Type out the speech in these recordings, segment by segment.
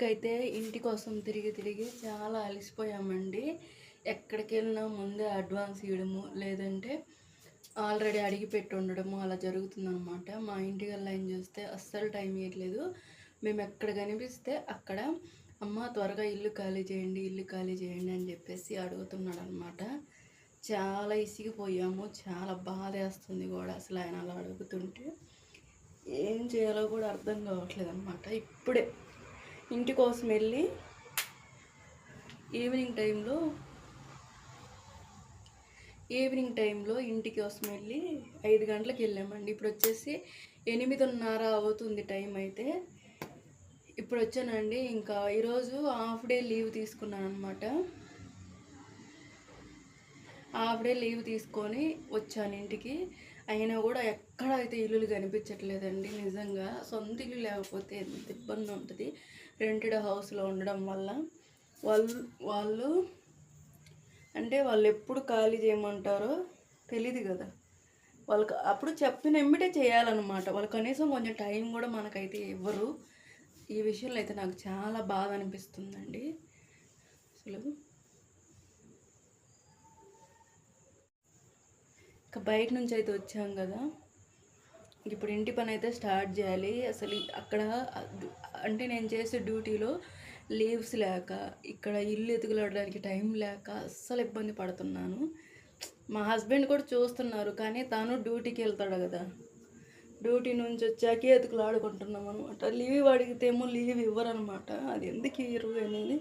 ఇప్పటికైతే ఇంటి కోసం తిరిగి తిరిగి చాలా అలసిపోయామండి. ఎక్కడికి వెళ్ళినా ముందే అడ్వాన్స్ ఇవ్వడము, లేదంటే ఆల్రెడీ అడిగి పెట్టి ఉండడము అలా జరుగుతుందనమాట. మా ఇంటి వల్ల ఏం చూస్తే అస్సలు టైం ఇవ్వట్లేదు. మేము ఎక్కడ కనిపిస్తే అక్కడ అమ్మ త్వరగా ఇల్లు ఖాళీ చేయండి, ఇల్లు ఖాళీ చేయండి అని చెప్పేసి అడుగుతున్నాడు అనమాట. చాలా ఇసిగిపోయాము, చాలా బాధేస్తుంది కూడా అసలు ఆయన అలా అడుగుతుంటే. ఏం చేయాలో కూడా అర్థం కావట్లేదు అనమాట. ఇప్పుడే ఇంటి కోసం వెళ్ళి ఈవినింగ్ టైంలో ఇంటి కోసం వెళ్ళి 5 గంటలకు వెళ్ళామండి. ఇప్పుడు వచ్చేసి 8:30 అవుతుంది టైం అయితే. ఇప్పుడు వచ్చానండి. ఇంకా ఈరోజు హాఫ్ డే లీవ్ తీసుకున్నాను అనమాట. హాఫ్ డే లీవ్ తీసుకొని వచ్చాను ఇంటికి. అయినా కూడా ఎక్కడైతే ఇల్లులు కనిపించట్లేదండి. నిజంగా సొంత ఇల్లు లేకపోతే ఎంత ఇబ్బంది ఉంటుంది. రెంటెడ్ హౌస్లో ఉండడం వల్ల వాళ్ళు ఎప్పుడు ఖాళీ చేయమంటారో తెలియదు కదా. వాళ్ళకి అప్పుడు చెప్పిన ఎమ్మిటే చేయాలన్నమాట. వాళ్ళు కనీసం కొంచెం టైం కూడా మనకైతే ఇవ్వరు. ఈ విషయంలో అయితే నాకు చాలా బాధ అనిపిస్తుందండి అసలు. ఇంకా బయట నుంచి అయితే వచ్చాం కదా, ఇప్పుడు ఇంటి పని అయితే స్టార్ట్ చేయాలి. అసలు అక్కడ అంటే నేను చేసే డ్యూటీలో లీవ్స్ లేక, ఇక్కడ ఇల్లు ఎతుకులాడడానికి టైం లేక అస్సలు ఇబ్బంది పడుతున్నాను. మా హస్బెండ్ కూడా చూస్తున్నారు, కానీ తను డ్యూటీకి వెళ్తాడు కదా. డ్యూటీ నుంచి వచ్చాకే ఎతుకులాడుకుంటున్నాం అనమాట. లీవ్ అడిగితేమో లీవ్ ఇవ్వరనమాట. అది ఎందుకు ఇవ్వరు అనేది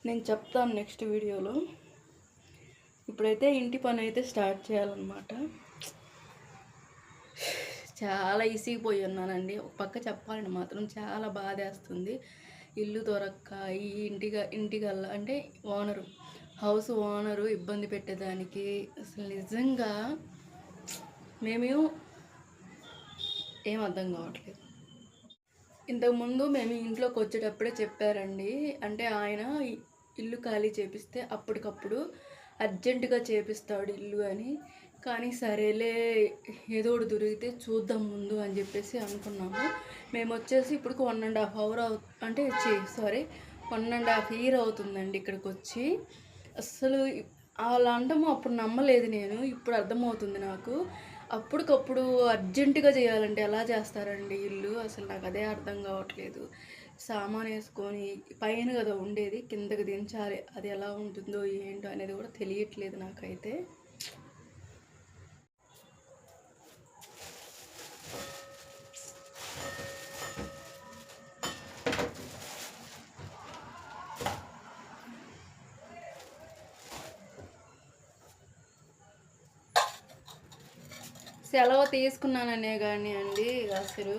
నేను చెప్తాను నెక్స్ట్ వీడియోలో. ఇప్పుడైతే ఇంటి పని అయితే స్టార్ట్ చేయాలన్నమాట. చాలా ఇసిగిపోయి ఉన్నానండి. ఒక పక్క చెప్పాలని మాత్రం చాలా బాధేస్తుంది. ఇల్లు దొరక్క ఈ ఇంటికల్లా అంటే హౌస్ ఓనరు ఇబ్బంది పెట్టేదానికి అసలు నిజంగా మేము ఏం అర్థం కావట్లేదు. ఇంతకుముందు మేము ఇంట్లోకి వచ్చేటప్పుడే చెప్పారండి. అంటే ఆయన ఇల్లు ఖాళీ చేపిస్తే అప్పటికప్పుడు అర్జెంటుగా చేపిస్తాడు ఇల్లు అని. కానీ సరేలే ఏదో ఒకటి దొరికితే చూద్దాం ముందు అని చెప్పేసి అనుకున్నాము. మేము వచ్చేసి ఇప్పుడు 1.5 అవర్ అంటే 1.5 ఇయర్ అవుతుందండి ఇక్కడికి వచ్చి. అస్సలు అలా అంటాము. అప్పుడు నమ్మలేదు నేను, ఇప్పుడు అర్థమవుతుంది నాకు. అప్పటికప్పుడు అర్జెంటుగా చేయాలంటే ఎలా చేస్తారండి ఇల్లు? అసలు నాకు అదే అర్థం కావట్లేదు. సామాన్ వేసుకొని పైన కదా ఉండేది, కిందకి దించాలి. అది ఎలా ఉంటుందో ఏంటో అనేది కూడా తెలియట్లేదు నాకైతే. సెలవు తీసుకున్నాననే కానీ అండి అసలు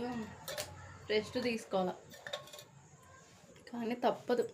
రెస్ట్ తీసుకోవాలి, కానీ తప్పదు.